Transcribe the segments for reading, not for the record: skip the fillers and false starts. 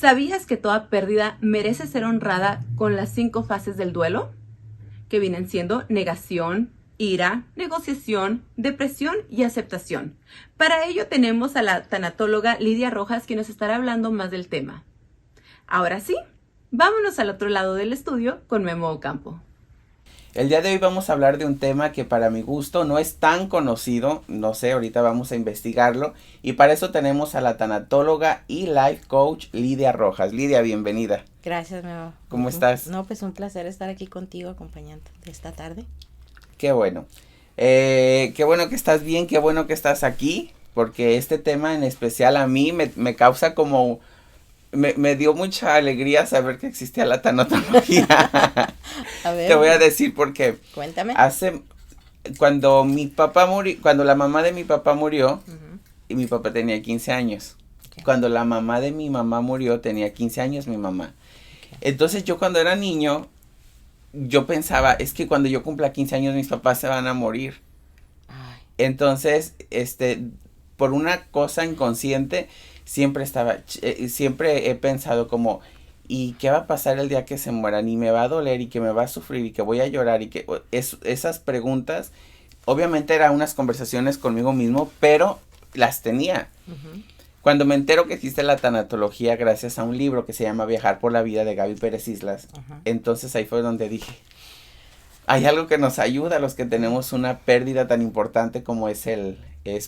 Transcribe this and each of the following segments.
¿Sabías que toda pérdida merece ser honrada con las 5 fases del duelo? Que vienen siendo negación, ira, negociación, depresión y aceptación. Para ello tenemos a la tanatóloga Lidia Rojas, quien nos estará hablando más del tema. Ahora sí, vámonos al otro lado del estudio con Memo Ocampo. El día de hoy vamos a hablar de un tema que para mi gusto no es tan conocido, no sé, ahorita vamos a investigarlo, y para eso tenemos a la tanatóloga y life coach Lidia Rojas. Lidia, bienvenida. Gracias, Memo. ¿Cómo estás? No, pues un placer estar aquí contigo acompañándote esta tarde. Qué bueno. Qué bueno que estás bien, qué bueno que estás aquí, porque este tema en especial a mí me causa como... Me dio mucha alegría saber que existía la tanatología. A ver. Te voy a decir por qué. Cuéntame. Cuando mi papá murió, cuando la mamá de mi papá murió, Ujú. y mi papá tenía 15 años. Okay. Cuando la mamá de mi mamá murió, tenía 15 años mi mamá. Okay. Entonces yo cuando era niño, yo pensaba, es que cuando yo cumpla 15 años mis papás se van a morir. Ay. Entonces, por una cosa inconsciente, siempre he pensado como, ¿y qué va a pasar el día que se mueran? Y me va a doler y que me va a sufrir y que voy a llorar y que esas preguntas, obviamente eran unas conversaciones conmigo mismo, pero las tenía. Uh-huh. Cuando me entero que existe la tanatología gracias a un libro que se llama Viajar por la vida de Gaby Pérez Islas, Uh-huh. entonces ahí fue donde dije, hay algo que nos ayuda a los que tenemos una pérdida tan importante como es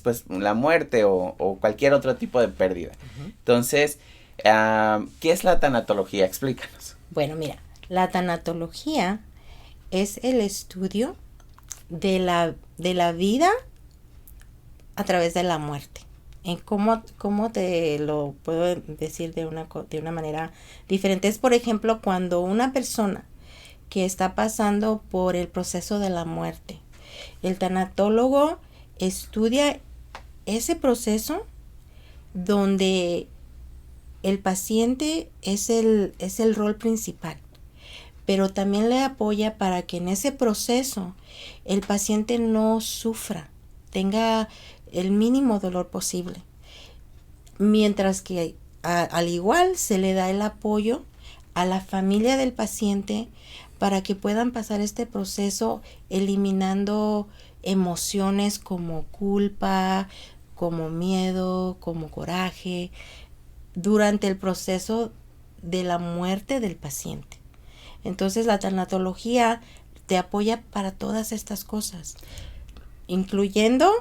pues la muerte o cualquier otro tipo de pérdida. Uh-huh. Entonces, ¿qué es la tanatología? Explícanos. Bueno, mira, la tanatología es el estudio de la vida a través de la muerte. En cómo te lo puedo decir de una manera diferente. Es, por ejemplo, cuando una persona que está pasando por el proceso de la muerte, el tanatólogo estudia ese proceso donde el paciente es el rol principal, pero también le apoya para que en ese proceso el paciente no sufra, tenga el mínimo dolor posible, mientras que al igual se le da el apoyo a la familia del paciente para que puedan pasar este proceso eliminando emociones como culpa, como miedo, como coraje, durante el proceso de la muerte del paciente. Entonces la tanatología te apoya para todas estas cosas, incluyendo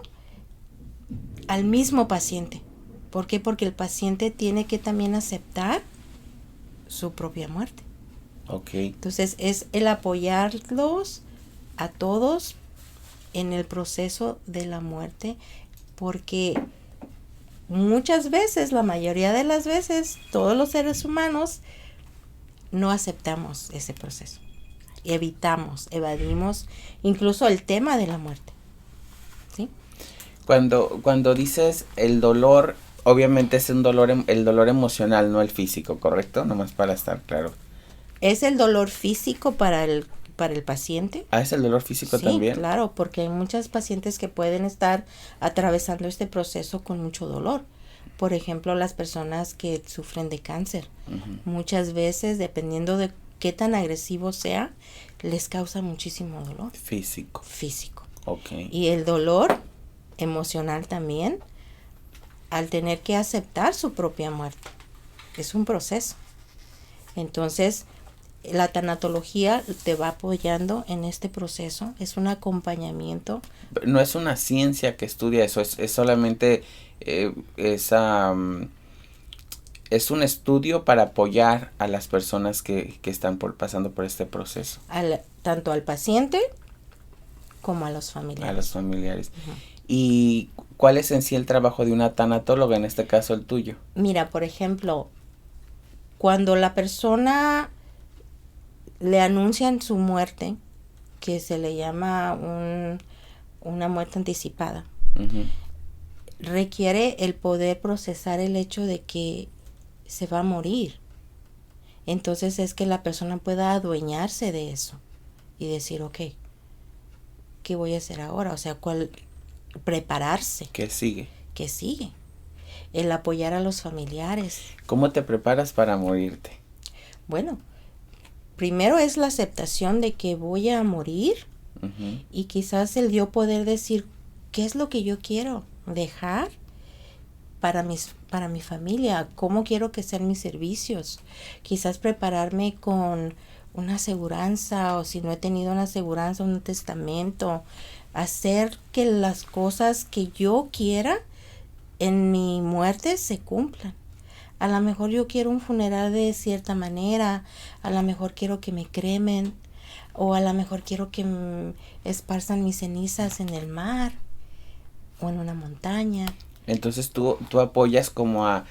al mismo paciente. ¿Por qué? Porque el paciente tiene que también aceptar su propia muerte. Okay. Entonces es el apoyarlos a todos en el proceso de la muerte, porque muchas veces, la mayoría de las veces, todos los seres humanos no aceptamos ese proceso. Evadimos incluso el tema de la muerte. ¿Sí? Cuando dices el dolor, obviamente es el dolor emocional, no el físico, ¿correcto? Nomás para estar claro. Es el dolor físico para el paciente. ¿Es el dolor físico sí, también? Sí, claro, porque hay muchas pacientes que pueden estar atravesando este proceso con mucho dolor. Por ejemplo, las personas que sufren de cáncer. Uh-huh. Muchas veces, dependiendo de qué tan agresivo sea, les causa muchísimo dolor. Físico. Okay. Y el dolor emocional también, al tener que aceptar su propia muerte. Es un proceso. Entonces, la tanatología te va apoyando en este proceso, es un acompañamiento. No es una ciencia que estudia eso, es solamente es un estudio para apoyar a las personas que están pasando por este proceso. Tanto al paciente como a los familiares. A los familiares. Uh-huh. ¿Y cuál es en sí el trabajo de una tanatóloga, en este caso el tuyo? Mira, por ejemplo, cuando la persona le anuncian su muerte, que se le llama una muerte anticipada, uh-huh. requiere el poder procesar el hecho de que se va a morir. Entonces es que la persona pueda adueñarse de eso y decir, ok, ¿qué voy a hacer ahora? O sea, prepararse. ¿Qué sigue? ¿Qué sigue? el apoyar a los familiares. ¿Cómo te preparas para morirte? Bueno, primero es la aceptación de que voy a morir Ujú. y quizás el yo poder decir qué es lo que yo quiero dejar para mi familia, cómo quiero que sean mis servicios. Quizás prepararme con una aseguranza, o si no he tenido una aseguranza, un testamento, hacer que las cosas que yo quiera en mi muerte se cumplan. A lo mejor yo quiero un funeral de cierta manera, a lo mejor quiero que me cremen, o a lo mejor quiero que esparzan mis cenizas en el mar o en una montaña. Entonces tú apoyas como a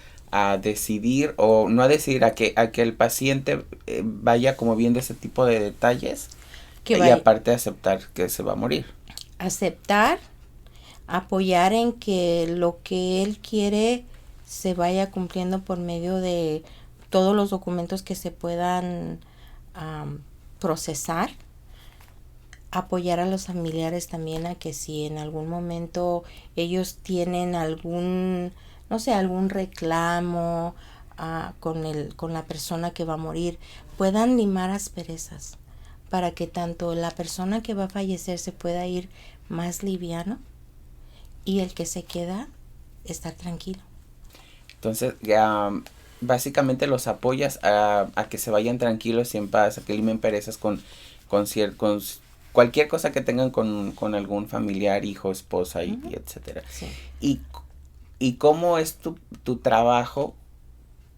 decidir, o no a decidir, a que el paciente vaya como viendo ese tipo de detalles Que y aparte aceptar que se va a morir. aceptar, apoyar en que lo que él quiere se vaya cumpliendo por medio de todos los documentos que se puedan procesar. Apoyar a los familiares también a que si en algún momento ellos tienen algún, no sé, algún reclamo con la persona que va a morir, puedan limar asperezas para que tanto la persona que va a fallecer se pueda ir más liviano y el que se queda estar tranquilo. Entonces, básicamente los apoyas a que se vayan tranquilos y en paz, a que limen perezas con cualquier cosa que tengan con algún familiar, hijo, esposa y etcétera. Sí. ¿Y cómo es tu trabajo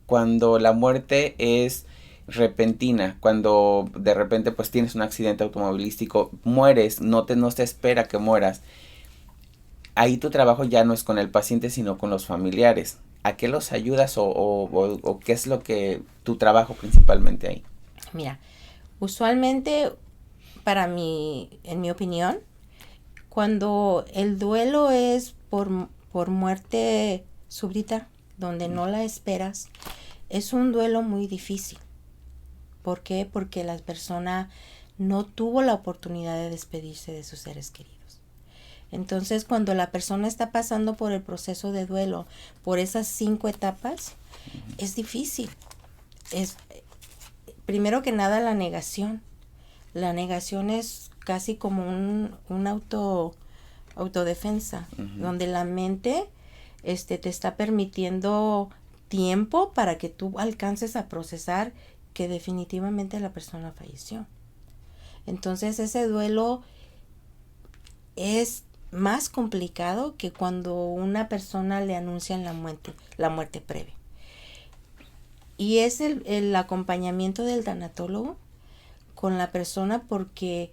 cuando la muerte es repentina? Cuando de repente pues tienes un accidente automovilístico, mueres, no se espera que mueras. Ahí tu trabajo ya no es con el paciente, sino con los familiares. ¿A qué los ayudas o qué es lo que tu trabajo principalmente ahí? Mira, usualmente en mi opinión, cuando el duelo es por muerte súbita, donde no la esperas, es un duelo muy difícil. ¿Por qué? Porque la persona no tuvo la oportunidad de despedirse de sus seres queridos. Entonces, cuando la persona está pasando por el proceso de duelo, por esas 5 etapas, es difícil. Es, primero que nada, la negación. La negación es casi como un autodefensa, donde la mente te está permitiendo tiempo para que tú alcances a procesar que definitivamente la persona falleció. Entonces ese duelo es más complicado que cuando una persona le anuncian la muerte previa. Y es el acompañamiento del tanatólogo con la persona, porque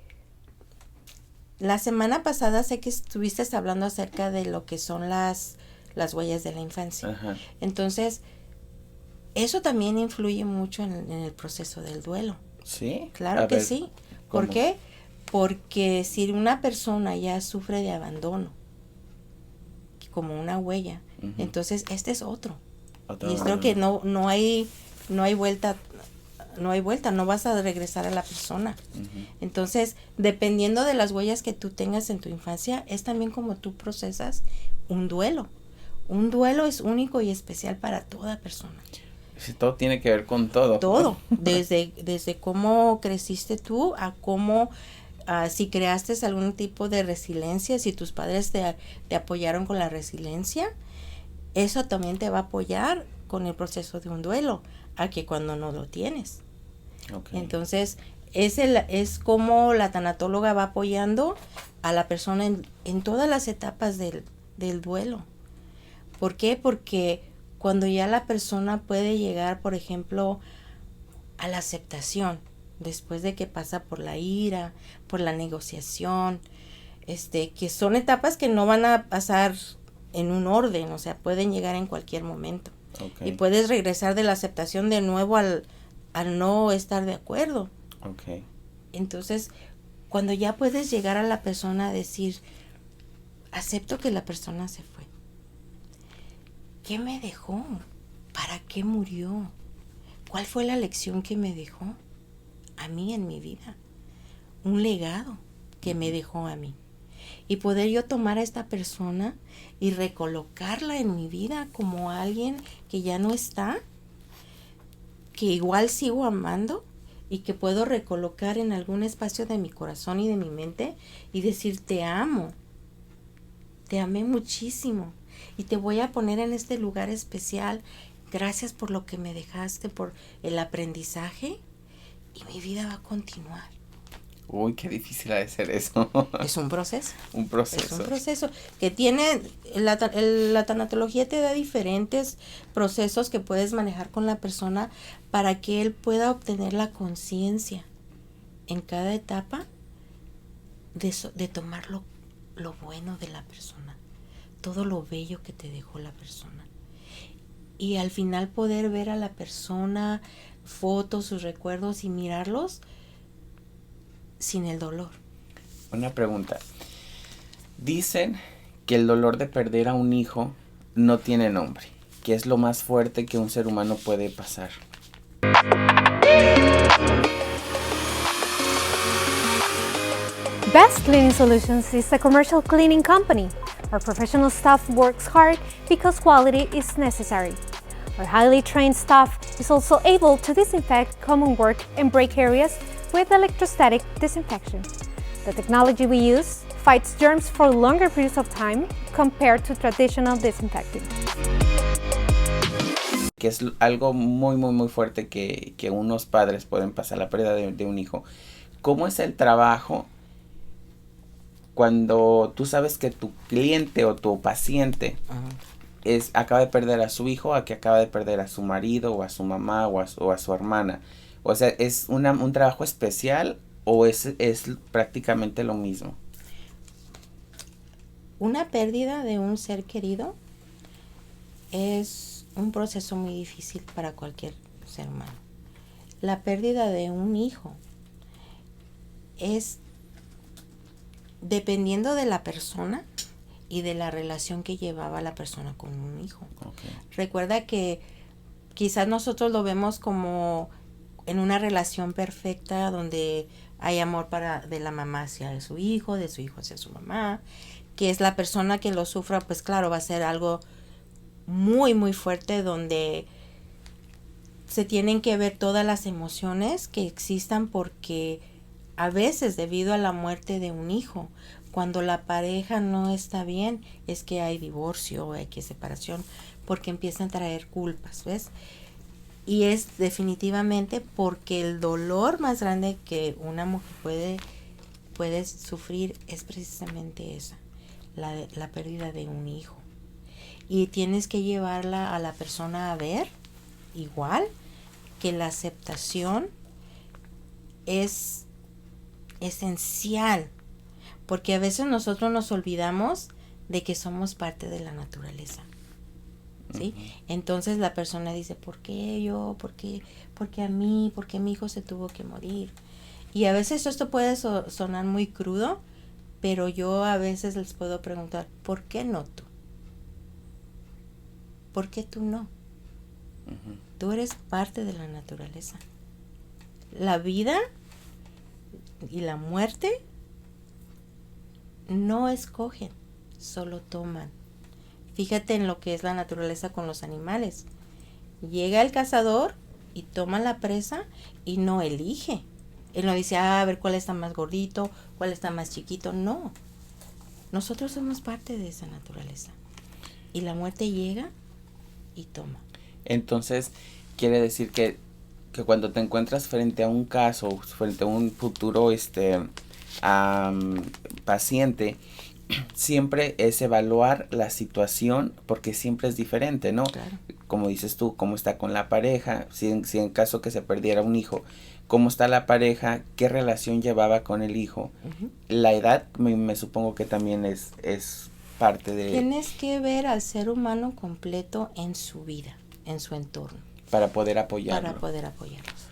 la semana pasada sé que estuviste hablando acerca de lo que son las huellas de la infancia. Ajá. Entonces, eso también influye mucho en el proceso del duelo. ¿Sí? Claro que sí. ¿Por qué? Porque si una persona ya sufre de abandono, como una huella, entonces este es otro. Y es lo que no hay vuelta. No vas a regresar a la persona. Entonces, dependiendo de las huellas que tú tengas en tu infancia, es también como tú procesas un duelo. Un duelo es único y especial para toda persona. Sí, todo tiene que ver con todo. Todo, desde cómo creciste tú a cómo, si creaste algún tipo de resiliencia, si tus padres te apoyaron con la resiliencia, eso también te va a apoyar con el proceso de un duelo, a que cuando no lo tienes. Okay. Entonces, es como la tanatóloga va apoyando a la persona en todas las etapas del duelo. ¿Por qué? Porque cuando ya la persona puede llegar, por ejemplo, a la aceptación, después de que pasa por la ira, por la negociación, que son etapas que no van a pasar en un orden, o sea, pueden llegar en cualquier momento. Okay. Y puedes regresar de la aceptación de nuevo al no estar de acuerdo. Okay. Entonces, cuando ya puedes llegar a la persona a decir, acepto que la persona se fue. ¿Qué me dejó? ¿Para qué murió? ¿Cuál fue la lección que me dejó a mí en mi vida? Un legado que me dejó a mí. y poder yo tomar a esta persona y recolocarla en mi vida como alguien que ya no está, que igual sigo amando y que puedo recolocar en algún espacio de mi corazón y de mi mente y decir te amo, te amé muchísimo y te voy a poner en este lugar especial. Gracias por lo que me dejaste, por el aprendizaje, y mi vida va a continuar. Uy, qué difícil ha de ser eso. Es un proceso. Un proceso. Es un proceso que tiene, la tanatología te da diferentes procesos que puedes manejar con la persona para que él pueda obtener la conciencia en cada etapa de tomar lo bueno de la persona, todo lo bello que te dejó la persona. Y al final poder ver a la persona, fotos, sus recuerdos y mirarlos sin el dolor. Una pregunta. Dicen que el dolor de perder a un hijo no tiene nombre, que es lo más fuerte que un ser humano puede pasar. Best Cleaning Solutions is a commercial cleaning company. Our professional staff works hard because quality is necessary. Our highly trained staff is also able to disinfect common work and break areas with electrostatic disinfection. The technology we use fights germs for longer periods of time compared to traditional disinfecting. Que es algo muy, muy, muy fuerte que unos padres pueden pasar, la pérdida de un hijo. ¿Cómo es el trabajo cuando tú sabes que tu cliente o tu paciente acaba de perder a su hijo, a que acaba de perder a su marido o a su mamá o a su hermana? O sea, ¿es un trabajo especial o es prácticamente lo mismo? Una pérdida de un ser querido es un proceso muy difícil para cualquier ser humano. La pérdida de un hijo es dependiendo de la persona y de la relación que llevaba la persona con un hijo. Okay. Recuerda que quizás nosotros lo vemos como en una relación perfecta donde hay amor de la mamá hacia su hijo, de su hijo hacia su mamá, que es la persona que lo sufra, pues claro, va a ser algo muy, muy fuerte donde se tienen que ver todas las emociones que existan, porque a veces debido a la muerte de un hijo, cuando la pareja no está bien, es que hay divorcio o hay que separación, porque empiezan a traer culpas, ¿ves? Y es definitivamente porque el dolor más grande que una mujer puede sufrir es precisamente esa, la pérdida de un hijo. Y tienes que llevarla a la persona a ver igual que la aceptación es esencial, porque a veces nosotros nos olvidamos de que somos parte de la naturaleza, ¿sí? Entonces la persona dice, ¿por qué yo? ¿Por qué a mí? ¿Por qué mi hijo se tuvo que morir? Y a veces esto puede sonar muy crudo, pero yo a veces les puedo preguntar, ¿por qué no tú? ¿Por qué tú no? Tú eres parte de la naturaleza. La vida y la muerte no escogen, solo toman. Fíjate en lo que es la naturaleza con los animales. Llega el cazador y toma la presa y no elige. Él no dice, a ver cuál está más gordito, cuál está más chiquito. No. Nosotros somos parte de esa naturaleza. Y la muerte llega y toma. Entonces, quiere decir que cuando te encuentras frente a un caso, frente a un futuro paciente, siempre es evaluar la situación, porque siempre es diferente, ¿no? Claro. Como dices tú, cómo está con la pareja, si en caso que se perdiera un hijo, cómo está la pareja, qué relación llevaba con el hijo. La edad me supongo que también es parte de... Tienes que ver al ser humano completo en su vida, en su entorno. Para poder apoyarlo. Para poder apoyarlos.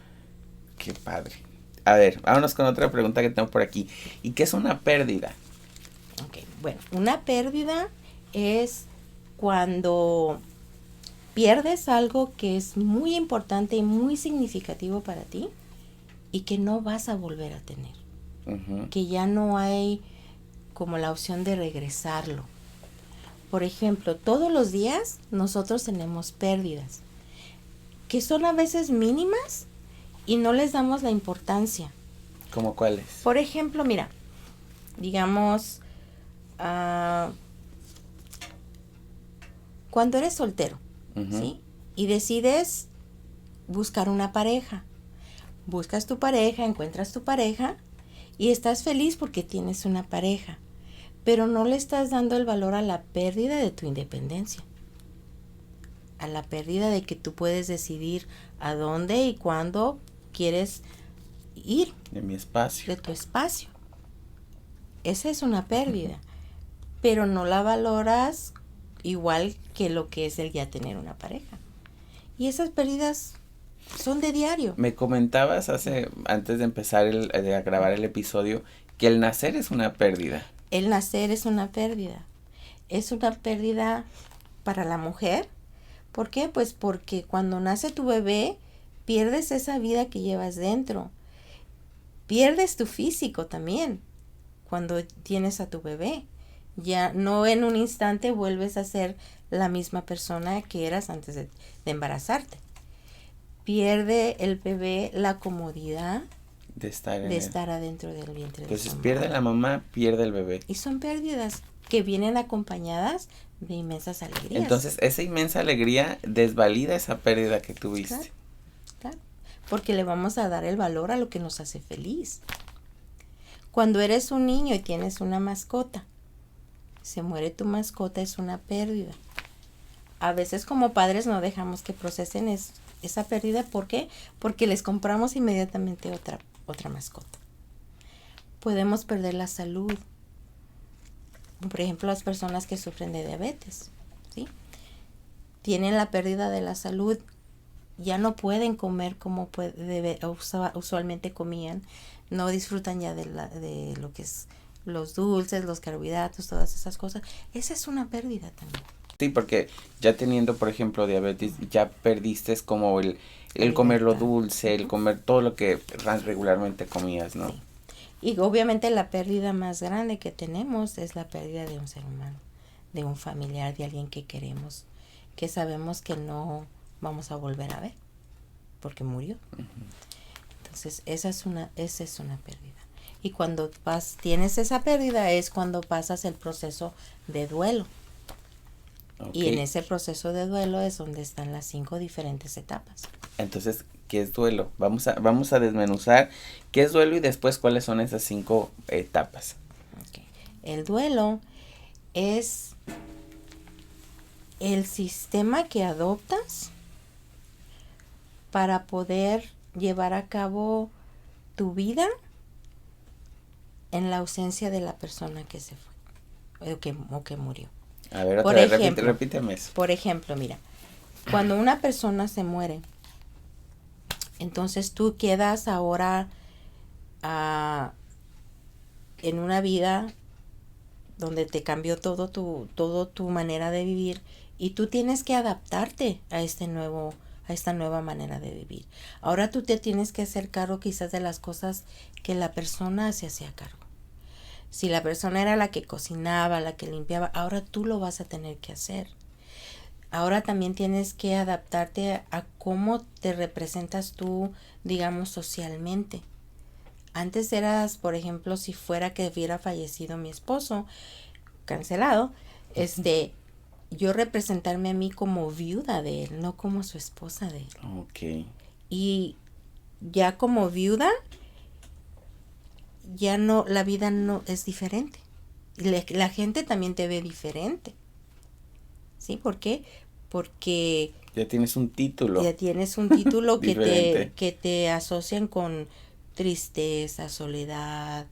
Qué padre. A ver, vámonos con otra pregunta que tengo por aquí. ¿Y qué es una pérdida? Ok, bueno, una pérdida es cuando pierdes algo que es muy importante y muy significativo para ti y que no vas a volver a tener. Que ya no hay como la opción de regresarlo. Por ejemplo, todos los días nosotros tenemos pérdidas que son a veces mínimas y no les damos la importancia. ¿Cómo cuáles? Por ejemplo, mira, digamos, cuando eres soltero, Ujú. ¿sí? Y decides buscar una pareja. Buscas tu pareja, encuentras tu pareja y estás feliz porque tienes una pareja, pero no le estás dando el valor a la pérdida de tu independencia, a la pérdida de que tú puedes decidir a dónde y cuándo quieres ir, De mi espacio. de tu espacio. Esa es una pérdida, pero no la valoras igual que lo que es el ya tener una pareja. Y esas pérdidas son de diario. Me comentabas antes de empezar a grabar el episodio, que el nacer es una pérdida. El nacer es una pérdida. Es una pérdida para la mujer. ¿Por qué? Pues porque cuando nace tu bebé, pierdes esa vida que llevas dentro. Pierdes tu físico también cuando tienes a tu bebé. Ya no en un instante vuelves a ser la misma persona que eras antes de embarazarte. Pierde el bebé la comodidad De estar en de él. estar adentro del vientre de Entonces su pierde mamá. la mamá, pierde el bebé. Y son pérdidas que vienen acompañadas de inmensas alegrías. Entonces esa inmensa alegría desvalida esa pérdida que tuviste. Claro, claro, porque le vamos a dar el valor a lo que nos hace feliz. Cuando eres un niño y tienes una mascota, se muere tu mascota, es una pérdida. A veces como padres no dejamos que procesen esa pérdida. ¿Por qué? Porque les compramos inmediatamente otra mascota. Podemos perder la salud. Por ejemplo, las personas que sufren de diabetes, ¿sí? Tienen la pérdida de la salud, ya no pueden comer como usualmente comían, no disfrutan ya de lo que es los dulces, los carbohidratos, todas esas cosas. Esa es una pérdida también. Sí, porque ya teniendo, por ejemplo, diabetes, ya perdiste como el comer lo dulce, el comer todo lo que regularmente comías, ¿no? Sí. Y obviamente la pérdida más grande que tenemos es la pérdida de un ser humano, de un familiar, de alguien que queremos, que sabemos que no vamos a volver a ver, porque murió. Uh-huh. Entonces, esa es una pérdida. Y cuando tienes esa pérdida es cuando pasas el proceso de duelo. Okay. Y en ese proceso de duelo es donde están las 5 diferentes etapas. Entonces, ¿qué es duelo? Vamos a desmenuzar qué es duelo y después cuáles son esas 5 etapas. Okay. El duelo es el sistema que adoptas para poder llevar a cabo tu vida en la ausencia de la persona que se fue o que murió. A ver, otra vez, repíteme eso. Por ejemplo, mira, cuando una persona se muere, entonces tú quedas ahora en una vida donde te cambió todo tu manera de vivir y tú tienes que adaptarte a esta nueva manera de vivir. Ahora tú te tienes que hacer cargo quizás de las cosas que la persona se hacía cargo. Si la persona era la que cocinaba, la que limpiaba, ahora tú lo vas a tener que hacer. Ahora también tienes que adaptarte a cómo te representas tú, digamos, socialmente. Antes eras, por ejemplo, si fuera que hubiera fallecido mi esposo, cancelado, yo representarme a mí como viuda de él, no como su esposa de él. Ok. Y ya como viuda, ya no, la vida no es diferente. La gente también te ve diferente. ¿Sí? ¿Por qué? Porque ya tienes un título. Ya tienes un título diferente. que te asocian con tristeza, soledad,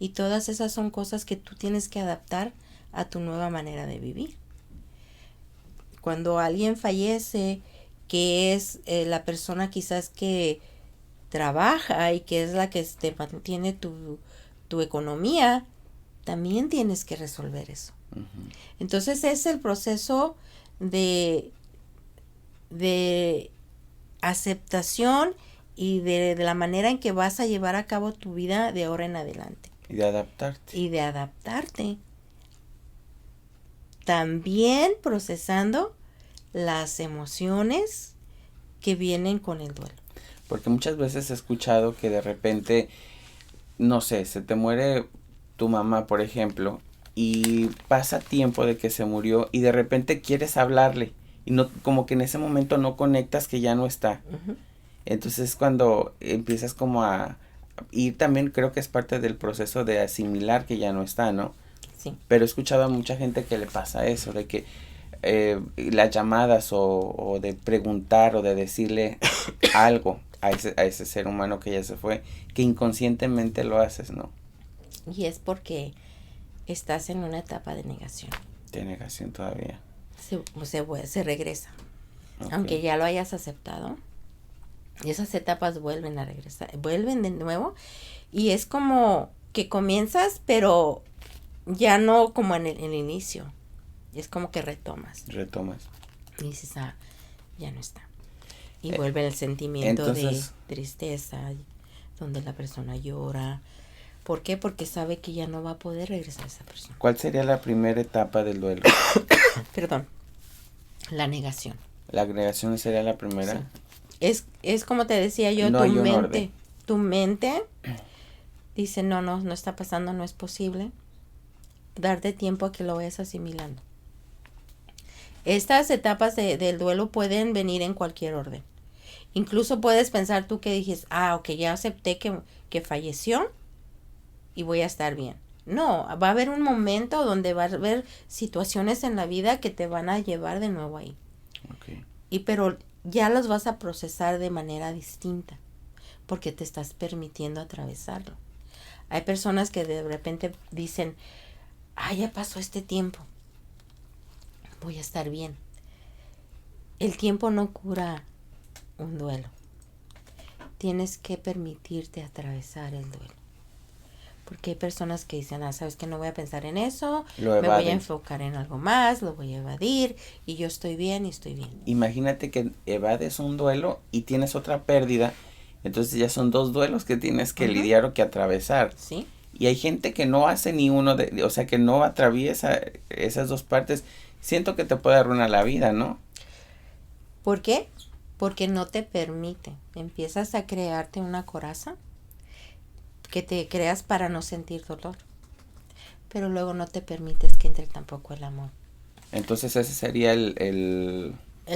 y todas esas son cosas que tú tienes que adaptar a tu nueva manera de vivir. Cuando alguien fallece, que es la persona quizás que trabaja y que es la que te mantiene tu economía, también tienes que resolver eso. Uh-huh. Entonces es el proceso de aceptación y de la manera en que vas a llevar a cabo tu vida de ahora en adelante. Y de adaptarte. y de adaptarte. También procesando las emociones que vienen con el duelo. Porque muchas veces he escuchado que de repente, no sé, se te muere tu mamá, por ejemplo, y pasa tiempo de que se murió y de repente quieres hablarle y no, como que en ese momento no conectas que ya no está. Ujú. Entonces cuando empiezas como a ir, también creo que es parte del proceso de asimilar que ya no está, ¿no? Sí. Pero he escuchado a mucha gente que le pasa eso, de que las llamadas o de preguntar o de decirle algo a ese ser humano que ya se fue, que inconscientemente lo haces, ¿no? Y es porque estás en una etapa de negación. De negación todavía. Se regresa. Ok. Aunque ya lo hayas aceptado, esas etapas vuelven a regresar, vuelven de nuevo. Y es como que comienzas, pero ya no como en el inicio. Es como que retomas. Retomas. Y dices, ya no está. Y vuelve el sentimiento entonces, de tristeza, donde la persona llora. ¿Por qué? Porque sabe que ya no va a poder regresar esa persona. ¿cuál sería la primera etapa del duelo? Perdón. La negación. ¿La negación sería la primera? Sí. Es como te decía yo, No hay un orden. Tu mente dice, no está pasando, no es posible. Darte tiempo a que lo vayas asimilando. Estas etapas del duelo pueden venir en cualquier orden. Incluso puedes pensar tú que dices, ok, ya acepté que falleció y voy a estar bien. No, va a haber un momento donde va a haber situaciones en la vida que te van a llevar de nuevo ahí. Okay. Pero ya las vas a procesar de manera distinta, porque te estás permitiendo atravesarlo. Hay personas que de repente dicen, ya pasó este tiempo, voy a estar bien. El tiempo no cura un duelo. Tienes que permitirte atravesar el duelo. Porque hay personas que dicen, sabes que no voy a pensar en eso, me voy a enfocar en algo más, lo voy a evadir y yo estoy bien y estoy bien. Imagínate que evades un duelo y tienes otra pérdida, entonces ya son 2 duelos que tienes que lidiar o que atravesar. Sí. Y hay gente que no hace ni uno, o sea, que no atraviesa esas 2 partes. Siento que te puede arruinar la vida, ¿no? ¿Por qué? Porque no te permite. Empiezas a crearte una coraza que te creas para no sentir dolor. Pero luego no te permites que entre tampoco el amor. Entonces ese sería el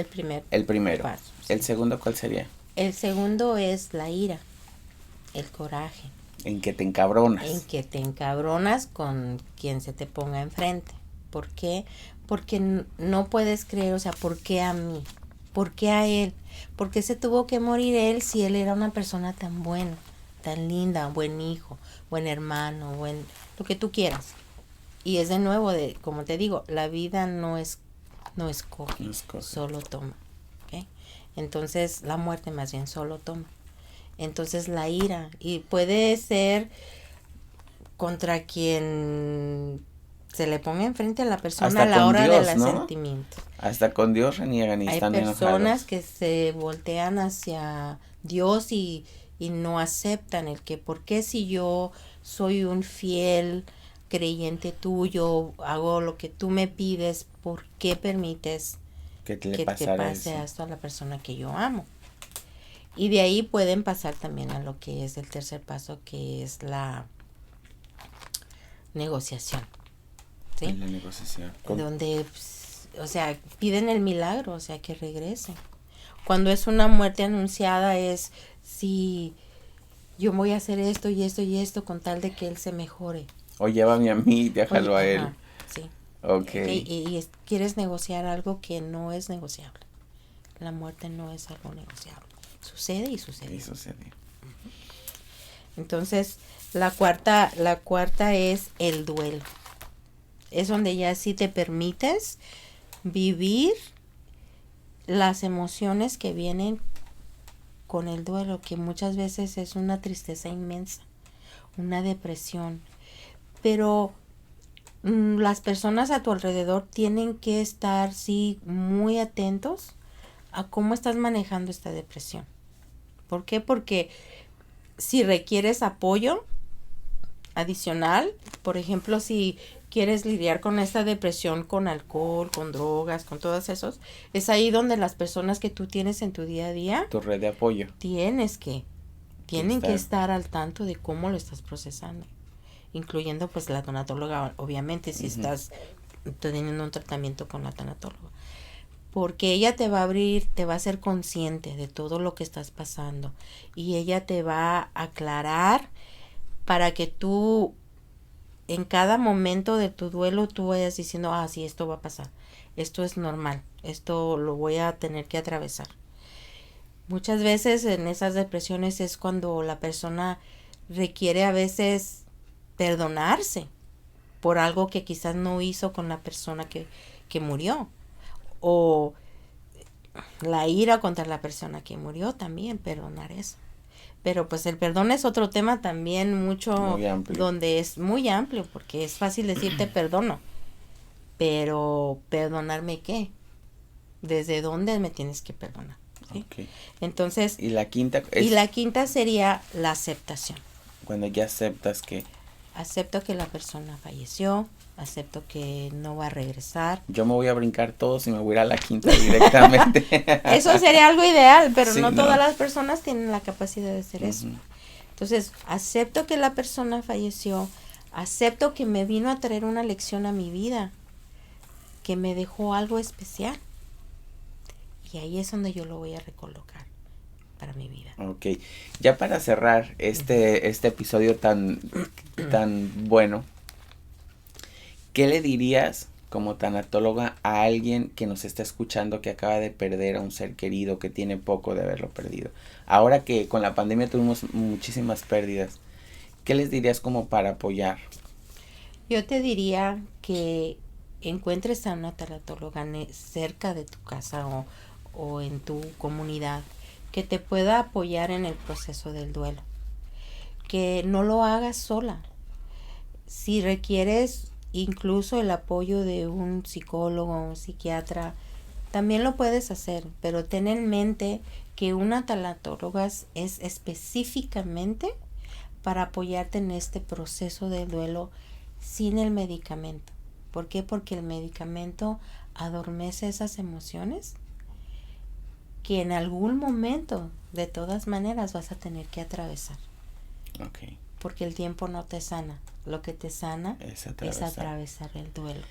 primero. Paso, sí. ¿El segundo cuál sería? El segundo es la ira, el coraje. En que te encabronas. En que te encabronas con quien se te ponga enfrente. ¿Por qué? Porque no puedes creer, o sea, ¿por qué a mí? ¿Por qué a él? ¿Por qué se tuvo que morir él si él era una persona tan buena, tan linda, buen hijo, buen hermano, lo que tú quieras? Y es de nuevo, como te digo, la vida no escoge, solo toma. ¿Okay? Entonces, la muerte más bien solo toma. Entonces, la ira, y puede ser contra quien se le ponga enfrente a la persona hasta a la hora Dios, del ¿no? Sentimiento. Hasta con Dios reniegan y Hay están enojados. Hay personas que se voltean hacia Dios y no aceptan el que, ¿por qué si yo soy un fiel creyente tuyo, hago lo que tú me pides, ¿por qué permites que te pase esto a la persona que yo amo? Y de ahí pueden pasar también a lo que es el tercer paso, que es la negociación. ¿Sí? La negociación. Donde, o sea, piden el milagro, o sea, que regrese. Cuando es una muerte anunciada es, sí, yo voy a hacer esto y esto y esto con tal de que él se mejore. O llévame a mí, déjalo a él. Sí. Okay. Y quieres negociar algo que no es negociable. La muerte no es algo negociable. Sucede y sucede. Y sucede. Entonces, la cuarta es el duelo. Es donde ya sí te permites vivir las emociones que vienen con el duelo, que muchas veces es una tristeza inmensa, una depresión. Pero las personas a tu alrededor tienen que estar, sí, muy atentos a cómo estás manejando esta depresión. ¿Por qué? Porque si requieres apoyo, adicional, por ejemplo, si quieres lidiar con esta depresión con alcohol, con drogas, con todos esos, es ahí donde las personas que tú tienes en tu día a día, Tu red de apoyo. tienen que estar al tanto de cómo lo estás procesando, incluyendo pues la tanatóloga, obviamente, si estás teniendo un tratamiento con la tanatóloga, porque ella te va a abrir, te va a hacer consciente de todo lo que estás pasando y ella te va a aclarar para que tú en cada momento de tu duelo tú vayas diciendo, sí, esto va a pasar, esto es normal, esto lo voy a tener que atravesar. Muchas veces en esas depresiones es cuando la persona requiere a veces perdonarse por algo que quizás no hizo con la persona que murió, o la ira contra la persona que murió, también perdonar eso. Pero pues el perdón es otro tema también muy amplio, donde es muy amplio, porque es fácil decirte perdono, pero ¿perdonarme qué? ¿Desde dónde me tienes que perdonar? ¿Sí? Okay. Entonces, y la quinta sería la aceptación. Cuando ya aceptas que acepto que la persona falleció, acepto que no va a regresar. Yo me voy a brincar todos y me voy a ir a la quinta directamente. Eso sería algo ideal, pero no todas las personas tienen la capacidad de hacer eso. Entonces, acepto que la persona falleció, acepto que me vino a traer una lección a mi vida, que me dejó algo especial. Y ahí es donde yo lo voy a recolocar para mi vida. Ok, ya para cerrar este episodio tan bueno, ¿qué le dirías como tanatóloga a alguien que nos está escuchando que acaba de perder a un ser querido, que tiene poco de haberlo perdido? Ahora que con la pandemia tuvimos muchísimas pérdidas, ¿qué les dirías como para apoyar? Yo te diría que encuentres a una tanatóloga cerca de tu casa o en tu comunidad que te pueda apoyar en el proceso del duelo. Que no lo hagas sola. Si requieres incluso el apoyo de un psicólogo o un psiquiatra, también lo puedes hacer, pero ten en mente que una tanatóloga es específicamente para apoyarte en este proceso del duelo sin el medicamento. ¿Por qué? Porque el medicamento adormece esas emociones que en algún momento, de todas maneras, vas a tener que atravesar. Okay. Porque el tiempo no te sana. Lo que te sana es atravesar el duelo.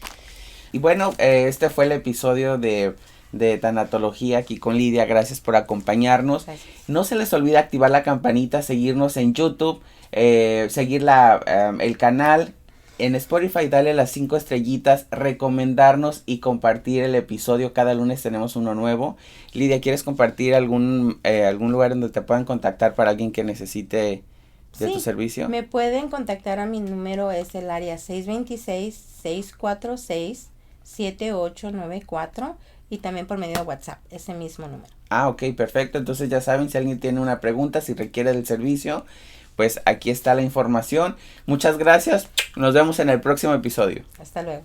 Y bueno, este fue el episodio de tanatología aquí con Lidia. Gracias por acompañarnos. Gracias. No se les olvide activar la campanita, seguirnos en YouTube, seguir el canal. En Spotify, dale las 5 estrellitas, recomendarnos y compartir el episodio. Cada lunes tenemos uno nuevo. Lidia, ¿quieres compartir algún lugar donde te puedan contactar para alguien que necesite de tu servicio? Me pueden contactar a mi número, es el área 626-646-7894 y también por medio de WhatsApp, ese mismo número. Ok, perfecto. Entonces ya saben, si alguien tiene una pregunta, si requiere del servicio, pues aquí está la información. Muchas gracias. Nos vemos en el próximo episodio. Hasta luego.